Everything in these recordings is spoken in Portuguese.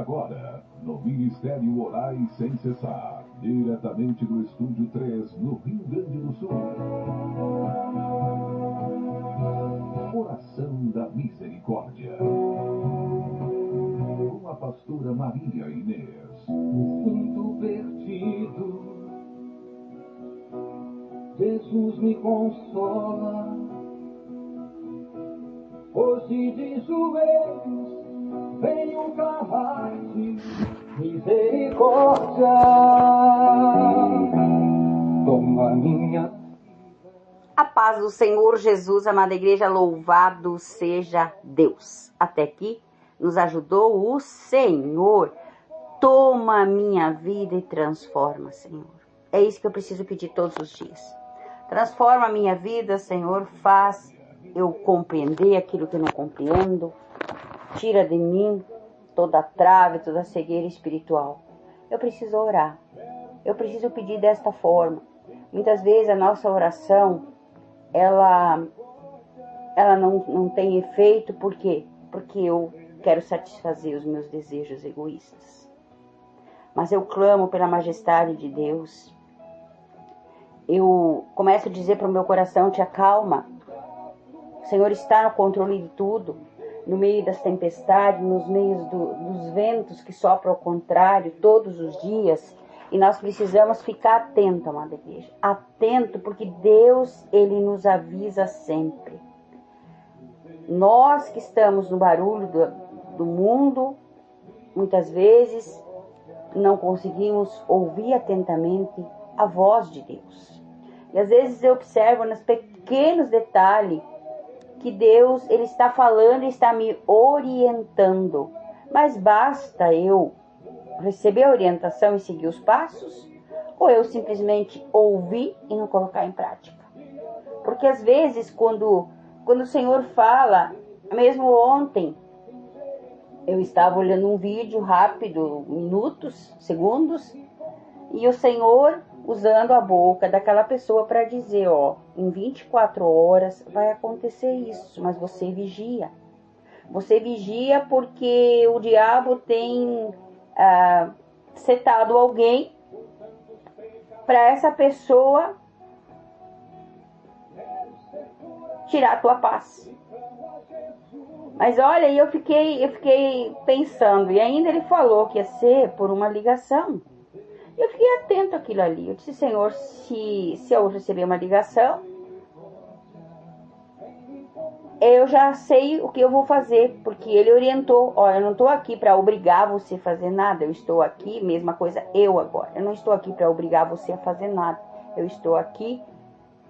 agora, no Ministério Orai Sem Cessar, diretamente do Estúdio 3, no Rio Grande do Sul. Oração da Misericórdia. Com a pastora Maria Inês. Me sinto perdido, Jesus me consola. Hoje de joelhos venho clamar-te, misericórdia. Toma minha. A paz do Senhor Jesus, amada igreja, louvado seja Deus. Até aqui nos ajudou o Senhor. Toma a minha vida e transforma, Senhor. É isso que eu preciso pedir todos os dias. Transforma a minha vida, Senhor. Faz eu compreender aquilo que eu não compreendo. Tira de mim toda a trave, toda a cegueira espiritual. Eu preciso orar. Eu preciso pedir desta forma. Muitas vezes a nossa oração, ela não tem efeito. Por quê? Porque eu quero satisfazer os meus desejos egoístas. Mas eu clamo pela majestade de Deus. Eu começo a dizer para o meu coração: te acalma. O Senhor está no controle de tudo. No meio das tempestades, nos meios dos ventos que sopram ao contrário, todos os dias. E nós precisamos ficar atento, amada igreja. Atento, porque Deus, Ele nos avisa sempre. Nós que estamos no barulho do mundo, muitas vezes não conseguimos ouvir atentamente a voz de Deus. E às vezes eu observo nos pequenos detalhes que Deus, Ele está falando e está me orientando. Mas basta eu receber a orientação e seguir os passos? Ou eu simplesmente ouvir e não colocar em prática? Porque às vezes quando o Senhor fala, mesmo ontem, eu estava olhando um vídeo rápido, minutos, segundos, e o Senhor usando a boca daquela pessoa para dizer, em 24 horas vai acontecer isso, mas você vigia. Você vigia porque o diabo tem setado alguém para essa pessoa tirar a tua paz. Mas olha, eu fiquei pensando, e ainda ele falou que ia ser por uma ligação. Eu fiquei atento àquilo ali. Eu disse, Senhor, se eu receber uma ligação, eu já sei o que eu vou fazer, porque ele orientou. Eu não estou aqui para obrigar você a fazer nada. Eu estou aqui, mesma coisa, eu agora. Eu não estou aqui para obrigar você a fazer nada. Eu estou aqui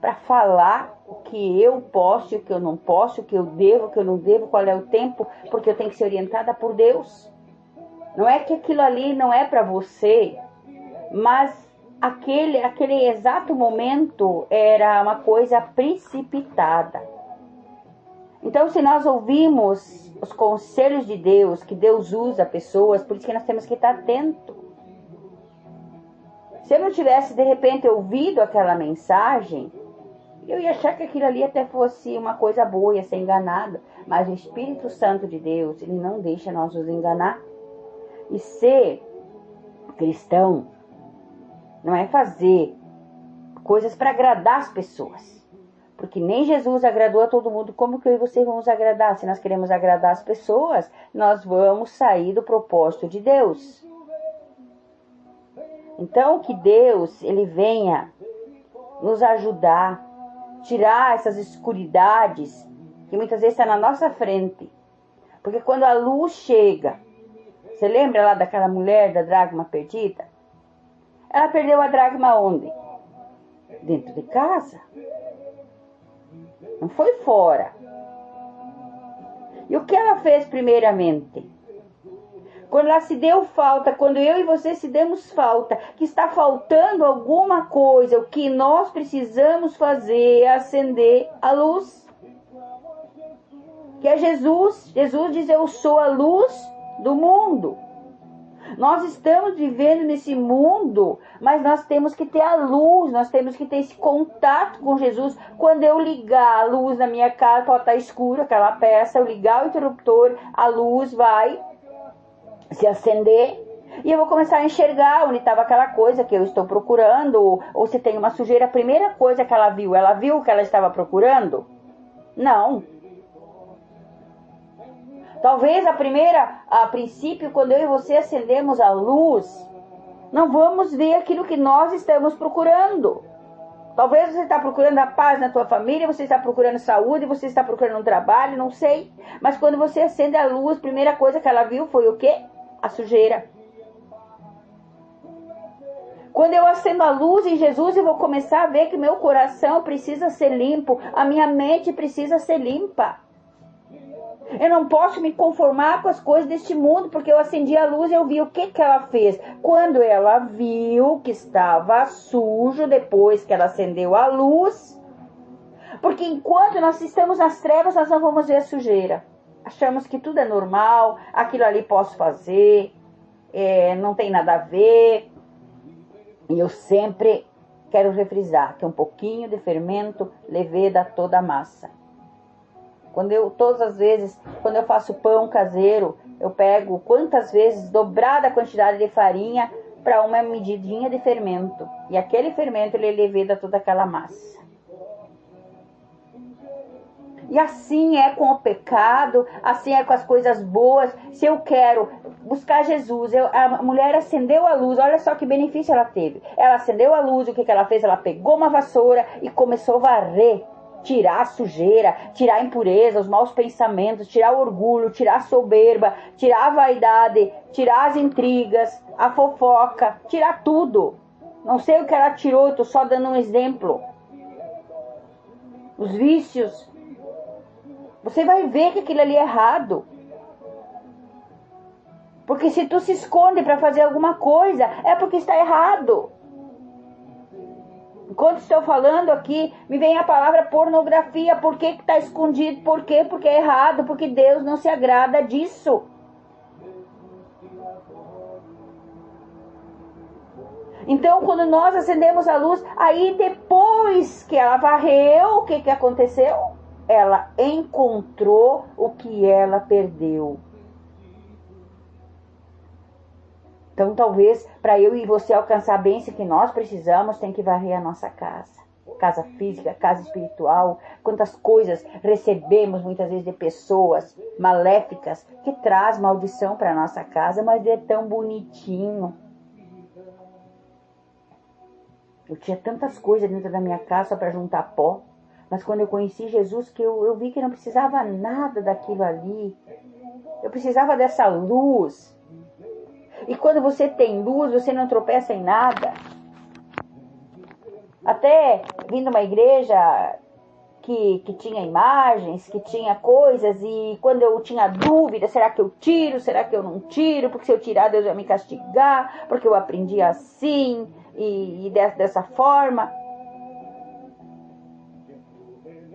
para falar o que eu posso e o que eu não posso, o que eu devo, o que eu não devo, qual é o tempo, porque eu tenho que ser orientada por Deus. Não é que aquilo ali não é para você, mas aquele exato momento era uma coisa precipitada. Então, se nós ouvimos os conselhos de Deus, que Deus usa pessoas, por isso que nós temos que estar atentos. Se eu não tivesse, de repente, ouvido aquela mensagem, eu ia achar que aquilo ali até fosse uma coisa boa, ia ser enganada. Mas o Espírito Santo de Deus, Ele não deixa nós nos enganar. E ser cristão não é fazer coisas para agradar as pessoas. Porque nem Jesus agradou a todo mundo. Como que eu e você vamos agradar? Se nós queremos agradar as pessoas, nós vamos sair do propósito de Deus. Então, que Deus, Ele venha nos ajudar, tirar essas escuridades que muitas vezes estão na nossa frente. Porque quando a luz chega, você lembra lá daquela mulher da dracma perdida? Ela perdeu a dracma onde? Dentro de casa. Não foi fora. E o que ela fez primeiramente? Quando ela se deu falta, quando eu e você se demos falta, que está faltando alguma coisa, o que nós precisamos fazer é acender a luz. Que é Jesus. Jesus diz, eu sou a luz do mundo. Nós estamos vivendo nesse mundo, mas nós temos que ter a luz, nós temos que ter esse contato com Jesus. Quando eu ligar a luz na minha casa, pode estar escuro aquela peça, eu ligar o interruptor, a luz vai se acender. E eu vou começar a enxergar onde estava aquela coisa que eu estou procurando. Ou se tem uma sujeira. A primeira coisa que ela viu o que ela estava procurando? Não. Talvez a princípio, quando eu e você acendemos a luz, não vamos ver aquilo que nós estamos procurando. Talvez você está procurando a paz na tua família, você está procurando saúde, você está procurando um trabalho, não sei. Mas quando você acende a luz, a primeira coisa que ela viu foi o quê? A sujeira. Quando eu acendo a luz em Jesus, eu vou começar a ver que meu coração precisa ser limpo, a minha mente precisa ser limpa. Eu não posso me conformar com as coisas deste mundo, porque eu acendi a luz e eu vi o que ela fez. Quando ela viu que estava sujo, depois que ela acendeu a luz, porque enquanto nós estamos nas trevas, nós não vamos ver a sujeira. Achamos que tudo é normal, aquilo ali posso fazer, não tem nada a ver. E eu sempre quero refrisar que um pouquinho de fermento leveda toda a massa. Todas as vezes, quando eu faço pão caseiro, eu pego quantas vezes dobrada a quantidade de farinha para uma medidinha de fermento. E aquele fermento, ele leveda toda aquela massa. E assim é com o pecado, assim é com as coisas boas. Se eu quero buscar Jesus, a mulher acendeu a luz, olha só que benefício ela teve. Ela acendeu a luz, o que ela fez? Ela pegou uma vassoura e começou a varrer. Tirar a sujeira, tirar a impureza, os maus pensamentos, tirar o orgulho, tirar a soberba, tirar a vaidade, tirar as intrigas, a fofoca, tirar tudo. Não sei o que ela tirou, estou só dando um exemplo. Os vícios. Você vai ver que aquilo ali é errado. Porque se tu se esconde para fazer alguma coisa, é porque está errado. Enquanto estou falando aqui, me vem a palavra pornografia. Por que está escondido? Por quê? Porque é errado. Porque Deus não se agrada disso. Então, quando nós acendemos a luz, aí depois que ela varreu, o que aconteceu? Ela encontrou o que ela perdeu. Então, talvez, para eu e você alcançar a bênção que nós precisamos, tem que varrer a nossa casa. Casa física, casa espiritual. Quantas coisas recebemos, muitas vezes, de pessoas maléficas que traz maldição para a nossa casa, mas é tão bonitinho. Eu tinha tantas coisas dentro da minha casa para juntar pó. Mas quando eu conheci Jesus, que eu vi que não precisava nada daquilo ali. Eu precisava dessa luz. E quando você tem luz, você não tropeça em nada. Até vim de uma igreja que tinha imagens, que tinha coisas, e quando eu tinha dúvida, será que eu tiro, será que eu não tiro? Porque se eu tirar, Deus vai me castigar, porque eu aprendi assim, e dessa forma.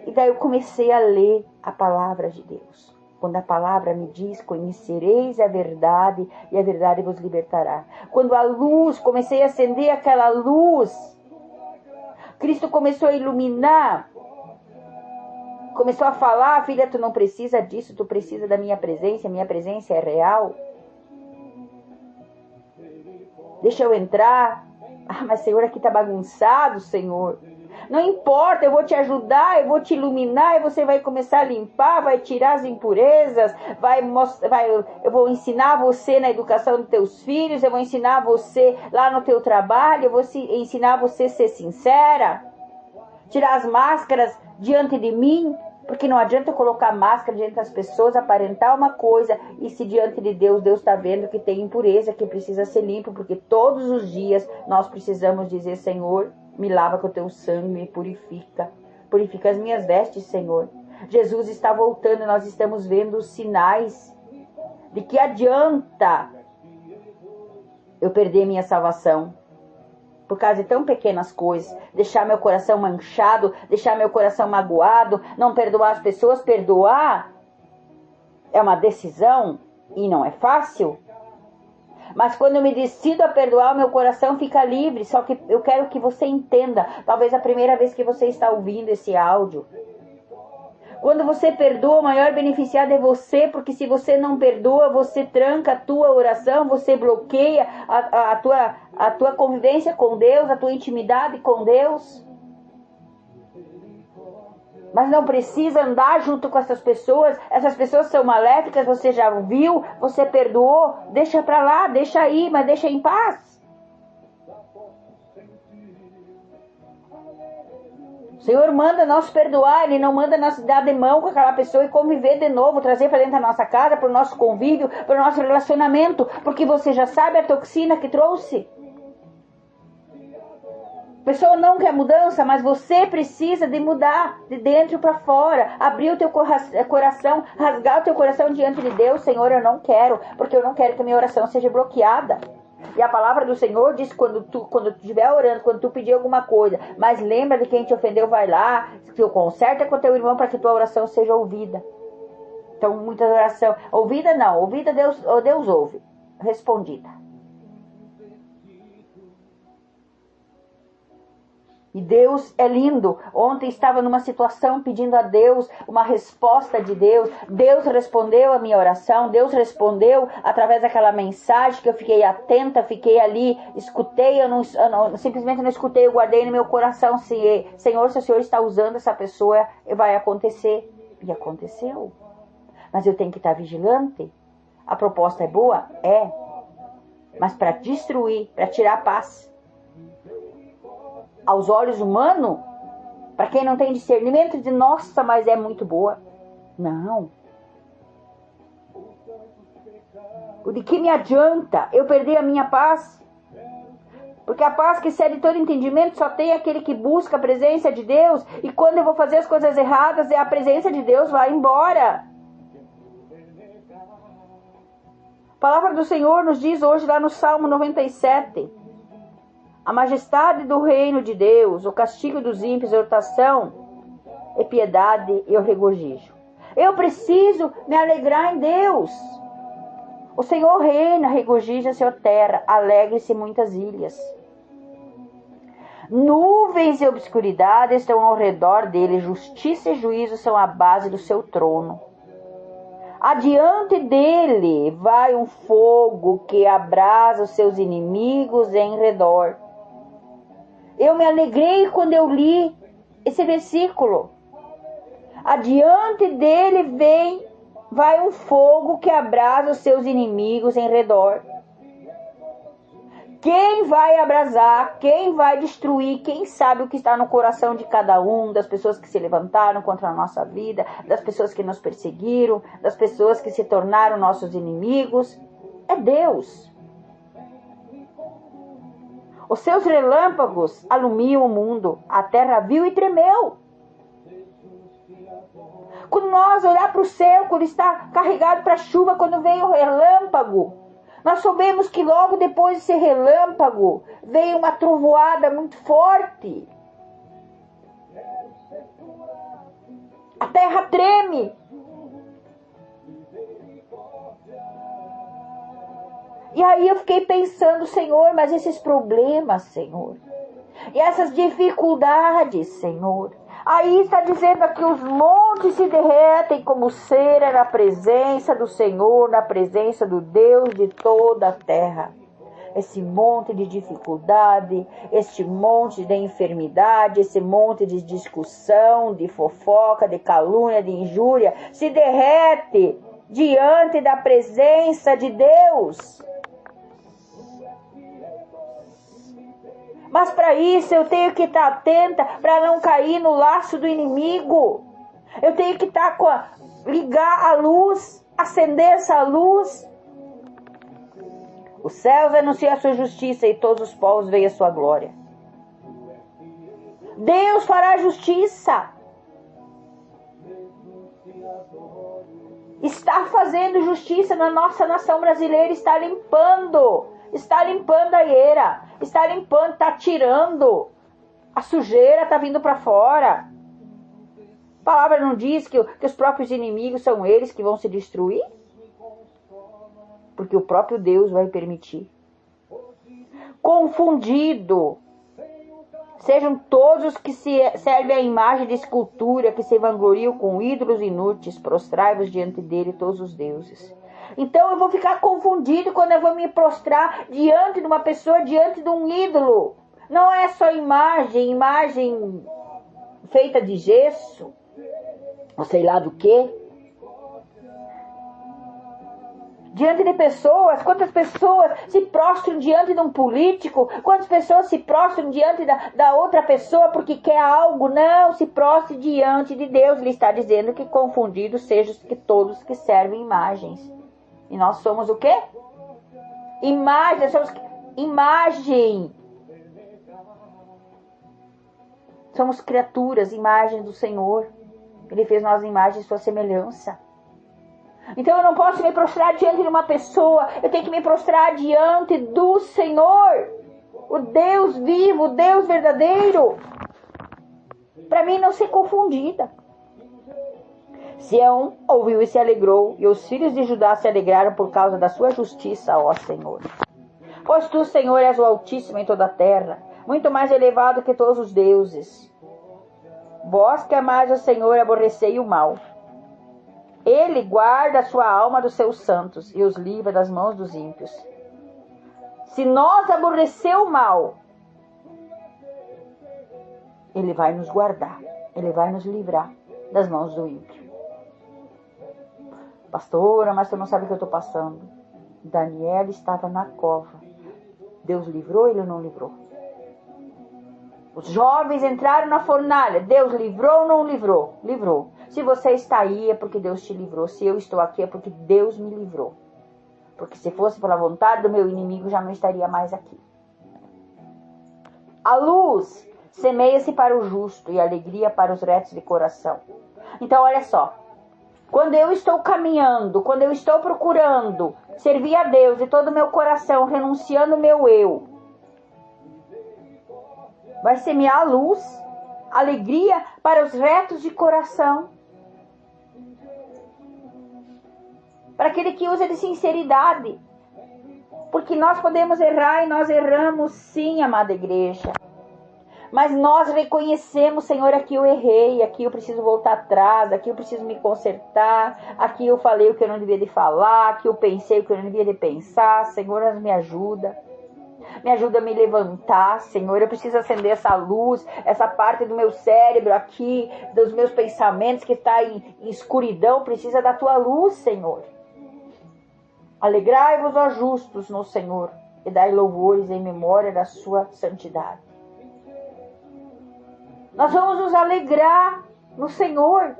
E daí eu comecei a ler a palavra de Deus. Quando a palavra me diz, conhecereis a verdade e a verdade vos libertará. Quando a luz, comecei a acender aquela luz, Cristo começou a iluminar, começou a falar, filha, tu não precisa disso, tu precisa da minha presença é real. Deixa eu entrar. Ah, mas Senhor, aqui está bagunçado, Senhor. Não importa, eu vou te ajudar, eu vou te iluminar, e você vai começar a limpar, vai tirar as impurezas, eu vou ensinar você na educação dos teus filhos, eu vou ensinar você lá no teu trabalho, eu vou ensinar você a ser sincera, tirar as máscaras diante de mim, porque não adianta eu colocar máscara diante das pessoas, aparentar uma coisa, e se diante de Deus, Deus está vendo que tem impureza, que precisa ser limpo, porque todos os dias nós precisamos dizer, Senhor, me lava com o teu sangue, me purifica. Purifica as minhas vestes, Senhor. Jesus está voltando, nós estamos vendo os sinais. De que adianta eu perder minha salvação? Por causa de tão pequenas coisas. Deixar meu coração manchado, deixar meu coração magoado, não perdoar as pessoas. Perdoar é uma decisão e não é fácil. Mas quando eu me decido a perdoar, o meu coração fica livre. Só que eu quero que você entenda. Talvez a primeira vez que você está ouvindo esse áudio. Quando você perdoa, o maior beneficiado é você, porque se você não perdoa, você tranca a tua oração, você bloqueia a tua convivência com Deus, a tua intimidade com Deus. Mas não precisa andar junto com essas pessoas são maléficas, você já viu, você perdoou, deixa pra lá, deixa aí, mas deixa em paz. O Senhor manda nós perdoar, Ele não manda nós dar de mão com aquela pessoa e conviver de novo, trazer para dentro da nossa casa, para o nosso convívio, para o nosso relacionamento, porque você já sabe a toxina que trouxe. A pessoa não quer mudança, mas você precisa de mudar de dentro para fora, abrir o teu coração, rasgar o teu coração diante de Deus. Senhor, eu não quero, porque eu não quero que a minha oração seja bloqueada. E a palavra do Senhor diz, quando tu estiver orando, quando tu pedir alguma coisa, mas lembra de quem te ofendeu, vai lá, conserta com teu irmão para que tua oração seja ouvida. Então, muita oração, ouvida não, ouvida Deus ouve, respondida. E Deus é lindo. Ontem estava numa situação pedindo a Deus uma resposta de Deus. Deus respondeu a minha oração. Deus respondeu através daquela mensagem que eu fiquei atenta, fiquei ali, escutei. Simplesmente não escutei, eu guardei no meu coração. Senhor, se o Senhor está usando essa pessoa, vai acontecer. E aconteceu. Mas eu tenho que estar vigilante. A proposta é boa? É. Mas para destruir, para tirar a paz. Aos olhos humanos, para quem não tem discernimento, de nossa, mas é muito boa. Não. De que me adianta eu perder a minha paz? Porque a paz que excede todo entendimento só tem aquele que busca a presença de Deus. E quando eu vou fazer as coisas erradas, a presença de Deus vai embora. A palavra do Senhor nos diz hoje lá no Salmo 97. A majestade do reino de Deus, o castigo dos ímpios, a exortação, é piedade e o regozijo. Eu preciso me alegrar em Deus. O Senhor reina, regozija-se a terra, alegre-se muitas ilhas. Nuvens e obscuridade estão ao redor dele, justiça e juízo são a base do seu trono. Adiante dele vai um fogo que abrasa os seus inimigos em redor. Eu me alegrei quando eu li esse versículo. Adiante dele vai um fogo que abrasa os seus inimigos em redor. Quem vai abrasar, quem vai destruir, quem sabe o que está no coração de cada um, das pessoas que se levantaram contra a nossa vida, das pessoas que nos perseguiram, das pessoas que se tornaram nossos inimigos, é Deus. Os seus relâmpagos alumiam o mundo, a terra viu e tremeu. Quando nós olhar para o céu, quando está carregado para a chuva, quando vem o relâmpago, nós soubemos que logo depois desse relâmpago veio uma trovoada muito forte. A terra treme. E aí eu fiquei pensando, Senhor, mas esses problemas, Senhor, e essas dificuldades, Senhor, aí está dizendo que os montes se derretem como cera na presença do Senhor, na presença do Deus de toda a terra. Esse monte de dificuldade, este monte de enfermidade, esse monte de discussão, de fofoca, de calúnia, de injúria, se derrete diante da presença de Deus. Mas para isso eu tenho que estar atenta para não cair no laço do inimigo. Eu tenho que estar ligar a luz, acender essa luz. Os céus anunciam a sua justiça e todos os povos veem a sua glória. Deus fará justiça. Está fazendo justiça na nossa nação brasileira, está limpando a eira, está limpando, está tirando a sujeira, está vindo para fora. A palavra não diz que os próprios inimigos são eles que vão se destruir? Porque o próprio Deus vai permitir. Confundido, Sejam todos os que se servem à imagem de escultura, que se vangloriam com ídolos inúteis, prostrai-vos diante dele todos os deuses. Então eu vou ficar confundido quando eu vou me prostrar diante de uma pessoa, diante de um ídolo. Não é só imagem feita de gesso, ou sei lá do que. Diante de pessoas, quantas pessoas se prostram diante de um político, quantas pessoas se prostram diante da outra pessoa porque quer algo. Não, se prostre diante de Deus. Ele está dizendo que confundidos sejam todos que servem imagens. E nós somos o quê? Imagem, nós somos imagem. Somos criaturas, imagens do Senhor. Ele fez nós imagens de sua semelhança. Então eu não posso me prostrar diante de uma pessoa, eu tenho que me prostrar diante do Senhor, o Deus vivo, o Deus verdadeiro, para mim não ser confundida. Sião ouviu e se alegrou, e os filhos de Judá se alegraram por causa da sua justiça, ó Senhor. Pois tu, Senhor, és o Altíssimo em toda a terra, muito mais elevado que todos os deuses. Vós que amais o Senhor, aborrecei o mal. Ele guarda a sua alma dos seus santos e os livra das mãos dos ímpios. Se nós aborrecer o mal, Ele vai nos guardar. Ele vai nos livrar das mãos do ímpio. Pastora, mas tu não sabe o que eu estou passando. Daniel estava na cova. Deus livrou, ele não livrou. Os jovens entraram na fornalha. Deus livrou ou não livrou? Livrou. Se você está aí é porque Deus te livrou. Se eu estou aqui é porque Deus me livrou. Porque se fosse pela vontade do meu inimigo, já não estaria mais aqui. A luz semeia-se para o justo e a alegria para os retos de coração. Então olha só. Quando eu estou caminhando, quando eu estou procurando servir a Deus de todo o meu coração, renunciando o meu eu, vai semear a luz, alegria para os retos de coração. Para aquele que usa de sinceridade. Porque nós podemos errar e nós erramos sim, amada igreja. Mas nós reconhecemos, Senhor, aqui eu errei, aqui eu preciso voltar atrás, aqui eu preciso me consertar, aqui eu falei o que eu não devia de falar, aqui eu pensei o que eu não devia de pensar. Senhor, me ajuda. Me ajuda a me levantar, Senhor. Eu preciso acender essa luz, essa parte do meu cérebro aqui, dos meus pensamentos que está em escuridão, precisa da tua luz, Senhor. Alegrai-vos, ó justos, no Senhor, e dai louvores em memória da sua santidade. Nós vamos nos alegrar no Senhor.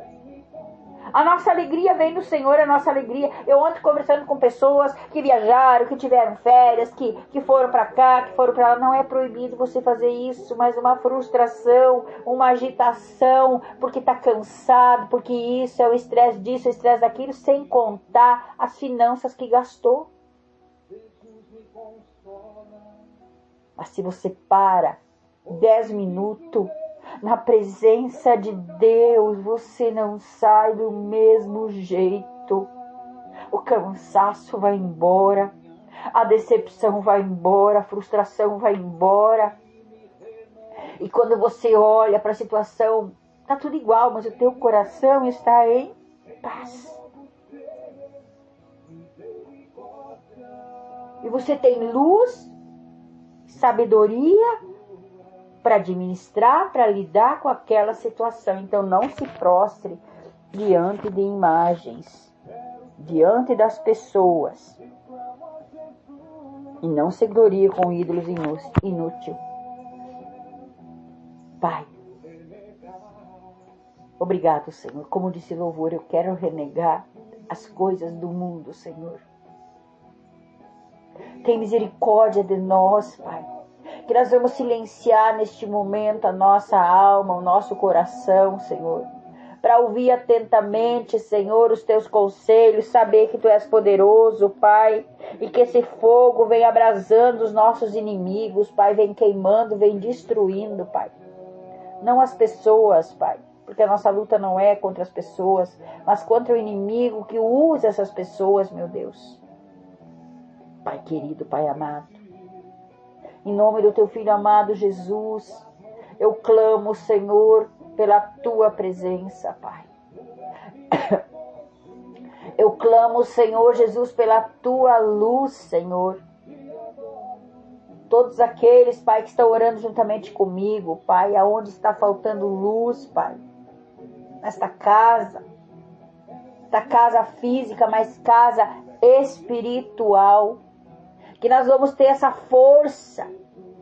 A nossa alegria vem do Senhor, a nossa alegria. Eu ontem conversando com pessoas que viajaram, que tiveram férias, que foram para cá, que foram para lá. Não é proibido você fazer isso, mas uma frustração, uma agitação, porque está cansado, porque isso é o estresse disso, o estresse daquilo, sem contar as finanças que gastou. Mas se você para 10 minutos na presença de Deus, você não sai do mesmo jeito. O cansaço vai embora, a decepção vai embora, a frustração vai embora. E quando você olha para a situação, está tudo igual, mas o teu coração está em paz. E você tem luz, sabedoria para administrar, para lidar com aquela situação. Então não se prostre diante de imagens, diante das pessoas. E não se glorie com ídolos inúteis. Pai, obrigado, Senhor. Como disse louvor, eu quero renegar as coisas do mundo, Senhor. Tem misericórdia de nós, Pai. Que nós vamos silenciar neste momento a nossa alma, o nosso coração, Senhor. Para ouvir atentamente, Senhor, os teus conselhos, saber que tu és poderoso, Pai. E que esse fogo vem abrasando os nossos inimigos, Pai. Vem queimando, vem destruindo, Pai. Não as pessoas, Pai. Porque a nossa luta não é contra as pessoas, mas contra o inimigo que usa essas pessoas, meu Deus. Pai querido, Pai amado. Em nome do teu Filho amado Jesus, Eu clamo, Senhor, pela Tua presença, Pai. Eu clamo, Senhor Jesus, pela Tua luz, Senhor. Todos aqueles, Pai, que estão orando juntamente comigo, Pai, aonde está faltando luz, Pai, nesta casa física, mas casa espiritual, que nós vamos ter essa força,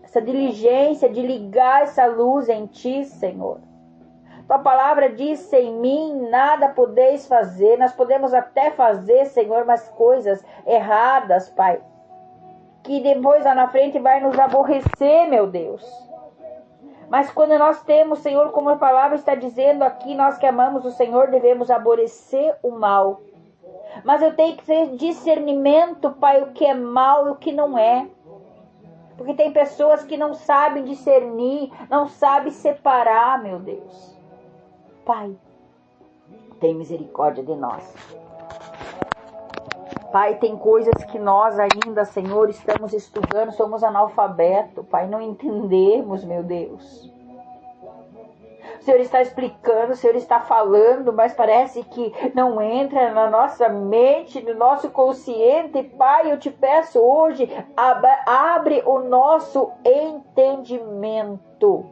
essa diligência de ligar essa luz em Ti, Senhor. Tua palavra diz, sem mim nada podeis fazer. Nós podemos até fazer, Senhor, mas coisas erradas, Pai, que depois lá na frente vai nos aborrecer, meu Deus. Mas quando nós temos, Senhor, como a palavra está dizendo aqui, nós que amamos o Senhor, devemos aborrecer o mal. Mas eu tenho que ter discernimento, Pai, o que é mal e o que não é. Porque tem pessoas que não sabem discernir, não sabem separar, meu Deus. Pai, tem misericórdia de nós. Pai, tem coisas que nós ainda, Senhor, estamos estudando, somos analfabetos, Pai, não entendemos, meu Deus. O Senhor está explicando, o Senhor está falando, mas parece que não entra na nossa mente, no nosso consciente. Pai, eu te peço hoje, abre o nosso entendimento.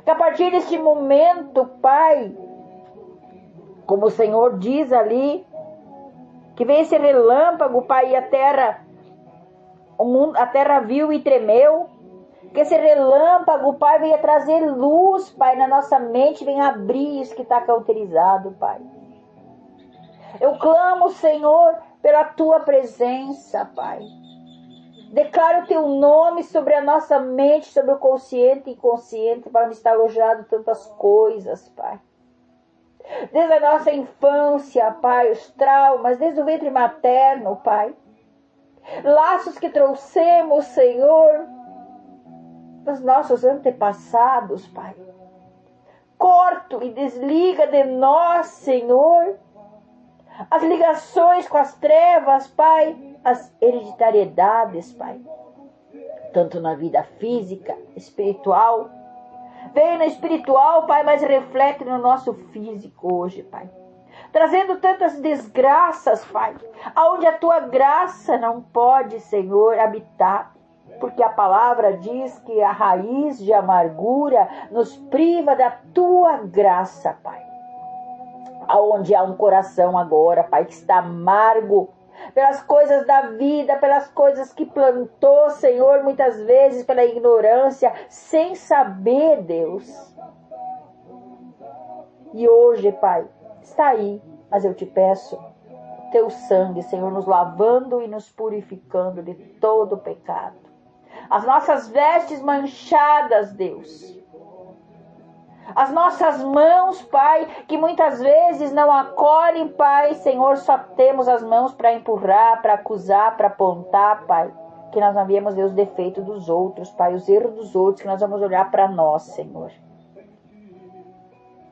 Que a partir deste momento, Pai, como o Senhor diz ali, que veio esse relâmpago, Pai, e a terra viu e tremeu. Que esse relâmpago, Pai, venha trazer luz, Pai, na nossa mente, venha abrir isso que está cauterizado, Pai. Eu clamo, Senhor, pela Tua presença, Pai. Declaro o Teu nome sobre a nossa mente, sobre o consciente e inconsciente, para onde está alojado tantas coisas, Pai. Desde a nossa infância, Pai, os traumas, desde o ventre materno, Pai. Laços que trouxemos, Senhor, dos nossos antepassados, Pai. Corto e desliga de nós, Senhor, as ligações com as trevas, Pai, as hereditariedades, Pai. Tanto na vida física, espiritual. Vem no espiritual, Pai, mas reflete no nosso físico hoje, Pai. Trazendo tantas desgraças, Pai, aonde a Tua graça não pode, Senhor, habitar. Porque a palavra diz que a raiz de amargura nos priva da Tua graça, Pai. Aonde há um coração agora, Pai, que está amargo pelas coisas da vida, pelas coisas que plantou, Senhor, muitas vezes pela ignorância, sem saber, Deus. E hoje, Pai, está aí, mas eu te peço, Teu sangue, Senhor, nos lavando e nos purificando de todo pecado. As nossas vestes manchadas, Deus. As nossas mãos, Pai, que muitas vezes não acolhem, Pai, Senhor, só temos as mãos para empurrar, para acusar, para apontar, Pai. Que nós não vemos, Deus, os defeitos dos outros, Pai, os erros dos outros, que nós vamos olhar para nós, Senhor.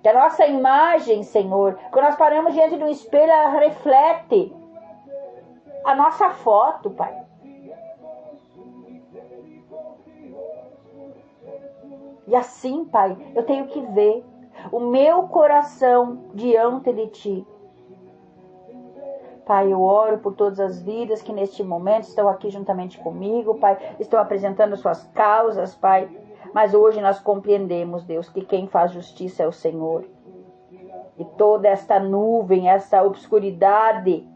Que a nossa imagem, Senhor, quando nós paramos diante de um espelho, ela reflete a nossa foto, Pai. E assim, Pai, eu tenho que ver o meu coração diante de Ti. Pai, eu oro por todas as vidas que neste momento estão aqui juntamente comigo, Pai, estão apresentando suas causas, Pai. Mas hoje nós compreendemos, Deus, que quem faz justiça é o Senhor. E toda esta nuvem, essa obscuridade,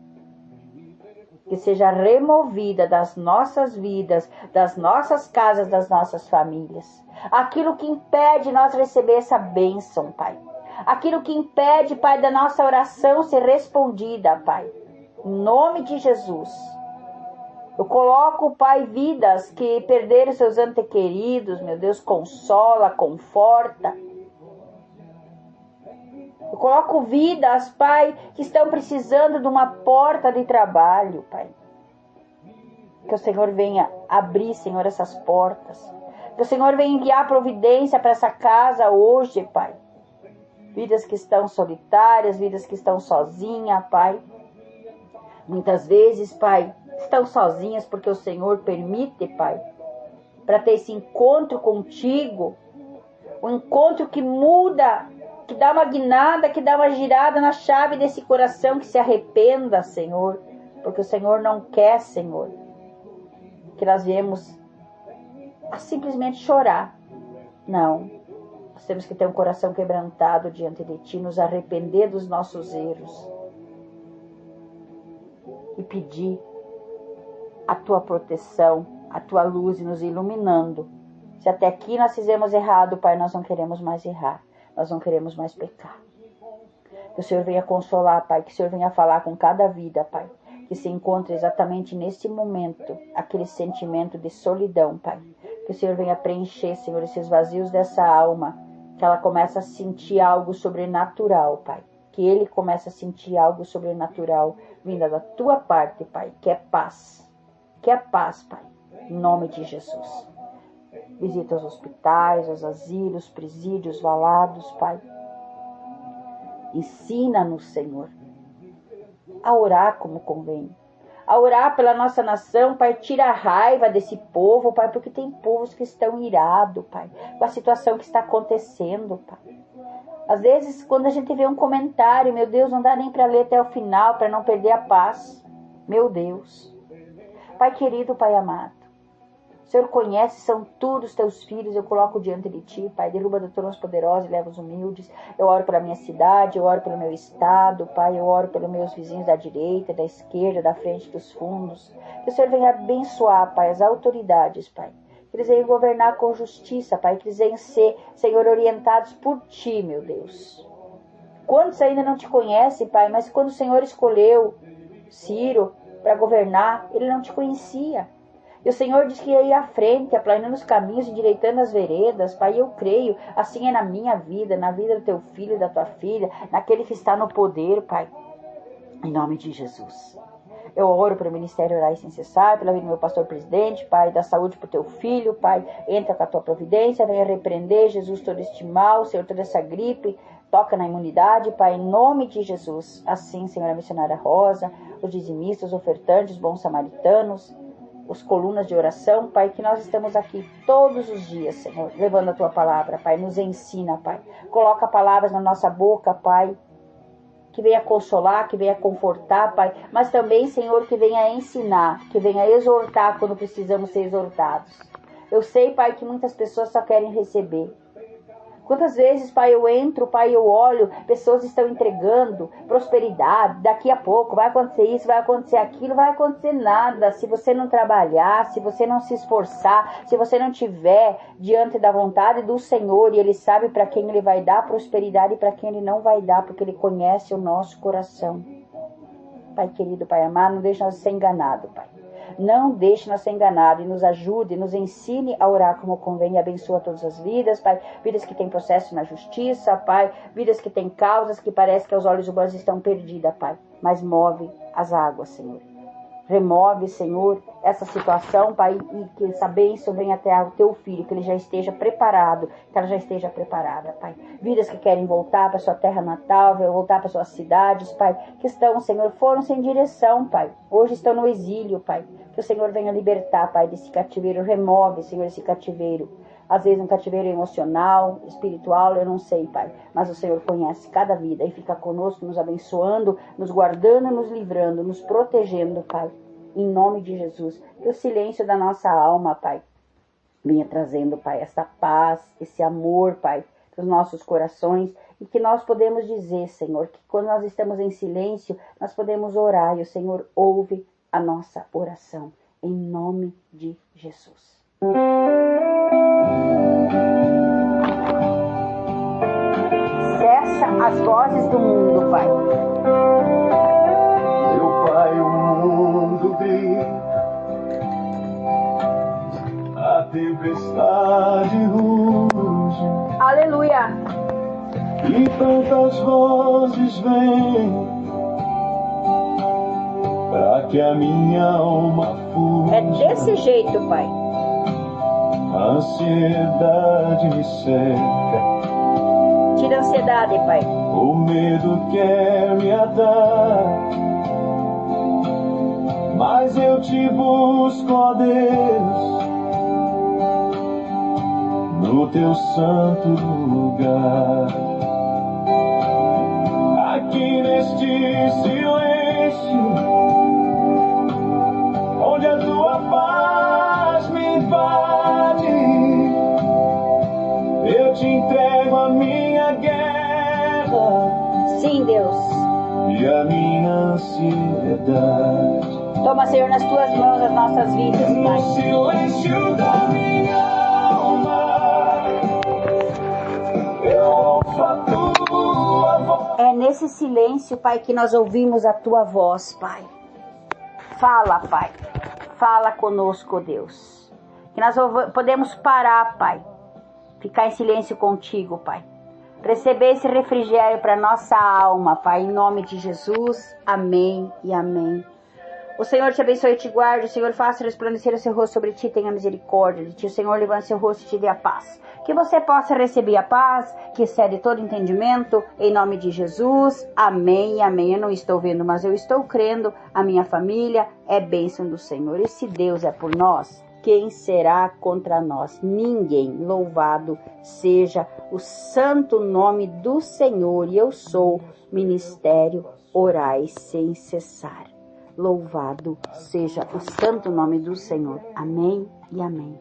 que seja removida das nossas vidas, das nossas casas, das nossas famílias. Aquilo que impede nós receber essa bênção, Pai. Aquilo que impede, Pai, da nossa oração ser respondida, Pai. Em nome de Jesus. Eu coloco, Pai, vidas que perderam seus antequeridos, meu Deus, consola, conforta. Eu coloco vidas, Pai, que estão precisando de uma porta de trabalho, Pai. Que o Senhor venha abrir, Senhor, essas portas. Que o Senhor venha enviar providência para essa casa hoje, Pai. Vidas que estão solitárias, vidas que estão sozinhas, Pai. Muitas vezes, Pai, estão sozinhas porque o Senhor permite, Pai, para ter esse encontro contigo, um encontro que muda, que dá uma guinada, que dá uma girada na chave desse coração, que se arrependa, Senhor, porque o Senhor não quer, Senhor, que nós viemos a simplesmente chorar. Não, nós temos que ter um coração quebrantado diante de Ti, nos arrepender dos nossos erros e pedir a Tua proteção, a Tua luz nos iluminando. Se até aqui nós fizemos errado, Pai, nós não queremos mais errar, nós não queremos mais pecar. Que o Senhor venha consolar, Pai, que o Senhor venha falar com cada vida, Pai, que se encontre exatamente nesse momento, aquele sentimento de solidão, Pai. Que o Senhor venha preencher, Senhor, esses vazios dessa alma, que ela comece a sentir algo sobrenatural, Pai. Que ele comece a sentir algo sobrenatural, vinda da Tua parte, Pai, que é paz. Que é paz, Pai, em nome de Jesus. Visita os hospitais, os asilos, presídios, valados, Pai. Ensina-nos, Senhor, a orar como convém. A orar pela nossa nação, Pai. Tira a raiva desse povo, Pai, porque tem povos que estão irados, Pai, com a situação que está acontecendo, Pai. Às vezes, quando a gente vê um comentário, meu Deus, não dá nem para ler até o final, para não perder a paz. Meu Deus. Pai querido, Pai amado, o Senhor conhece, são todos os Teus filhos, eu coloco diante de Ti, Pai, derruba do trono os poderosos e leva os humildes. Eu oro pela minha cidade, eu oro pelo meu estado, Pai, eu oro pelos meus vizinhos da direita, da esquerda, da frente, dos fundos. Que o Senhor venha abençoar, Pai, as autoridades, Pai. Que eles venham governar com justiça, Pai, que eles venham ser, Senhor, orientados por Ti, meu Deus. Quantos ainda não Te conhecem, Pai, mas quando o Senhor escolheu Ciro para governar, ele não Te conhecia. E o Senhor diz que ia ir à frente, aplanando os caminhos, endireitando as veredas. Pai, eu creio, assim é na minha vida, na vida do Teu filho, da Tua filha, naquele que está no poder, Pai. Em nome de Jesus. Eu oro pelo Ministério Orar Sem Cessar, pela vida do meu pastor presidente, Pai, da saúde para o Teu filho, Pai. Entra com a Tua providência, venha repreender, Jesus, todo este mal, Senhor, toda essa gripe. Toca na imunidade, Pai, em nome de Jesus. Assim, Senhora Missionária Rosa, os dizimistas, os ofertantes, os bons samaritanos, os colunas de oração, Pai, que nós estamos aqui todos os dias, Senhor, levando a Tua palavra, Pai, nos ensina, Pai, coloca palavras na nossa boca, Pai, que venha consolar, que venha confortar, Pai, mas também, Senhor, que venha ensinar, que venha exortar quando precisamos ser exortados. Eu sei, Pai, que muitas pessoas só querem receber. Quantas vezes, Pai, eu entro, Pai, eu olho, pessoas estão entregando prosperidade, daqui a pouco vai acontecer isso, vai acontecer aquilo, vai acontecer nada, se você não trabalhar, se você não se esforçar, se você não tiver diante da vontade do Senhor, e Ele sabe para quem Ele vai dar prosperidade e para quem Ele não vai dar, porque Ele conhece o nosso coração. Pai querido, Pai amado, não deixe nós ser enganados, Pai. Não deixe nós ser enganados e nos ajude, nos ensine a orar como convém e abençoa todas as vidas, Pai. Vidas que têm processo na justiça, Pai. Vidas que têm causas que parece que aos olhos humanos estão perdidas, Pai. Mas move as águas, Senhor. Remove, Senhor, essa situação, Pai, e que essa bênção venha até o Teu filho, que ele já esteja preparado, que ela já esteja preparada, Pai. Vidas que querem voltar para sua terra natal, voltar para suas cidades, Pai, que estão, Senhor, foram sem direção, Pai. Hoje estão no exílio, Pai. Que o Senhor venha libertar, Pai, desse cativeiro. Remove, Senhor, esse cativeiro. Às vezes um cativeiro emocional, espiritual, eu não sei, Pai. Mas o Senhor conhece cada vida e fica conosco, nos abençoando, nos guardando, nos livrando, nos protegendo, Pai. Em nome de Jesus. Que o silêncio da nossa alma, Pai, venha trazendo, Pai, essa paz, esse amor, Pai, para os nossos corações. E que nós podemos dizer, Senhor, que quando nós estamos em silêncio, nós podemos orar e o Senhor ouve a nossa oração. Em nome de Jesus. Cessa as vozes do mundo, Pai. Meu Pai, o mundo grita, a tempestade ruge. Aleluia. E tantas vozes vêm para que a minha alma fuja. É desse jeito, Pai. A ansiedade me cerca, Tira a ansiedade, Pai. o medo quer me atar, mas eu te busco, ó Deus, no teu santo lugar. Aqui neste silêncio, onde a tua paz me invade, eu te entrego a minha guerra. Sim, Deus. E a minha ansiedade. Toma, Senhor, nas tuas mãos as nossas vidas, Pai. No silêncio da minha alma, eu ouço a tua voz. É nesse silêncio, Pai, que nós ouvimos a tua voz, Pai. Fala, Pai. Fala conosco, Deus. Que nós podemos parar, Pai. Ficar em silêncio contigo, Pai. Receber esse refrigério para nossa alma, Pai. Em nome de Jesus. Amém e amém. O Senhor te abençoe e te guarde. O Senhor faça resplandecer o seu rosto sobre ti, tenha misericórdia de ti. O Senhor levante seu rosto e te dê a paz. Que você possa receber a paz, que excede todo entendimento, em nome de Jesus. Amém e amém. Eu não estou vendo, mas eu estou crendo. A minha família é bênção do Senhor. E se Deus é por nós, quem será contra nós? Ninguém. Louvado seja o santo nome do Senhor. E eu sou Ministério Orai Sem Cessar. Louvado seja o santo nome do Senhor. Amém e amém.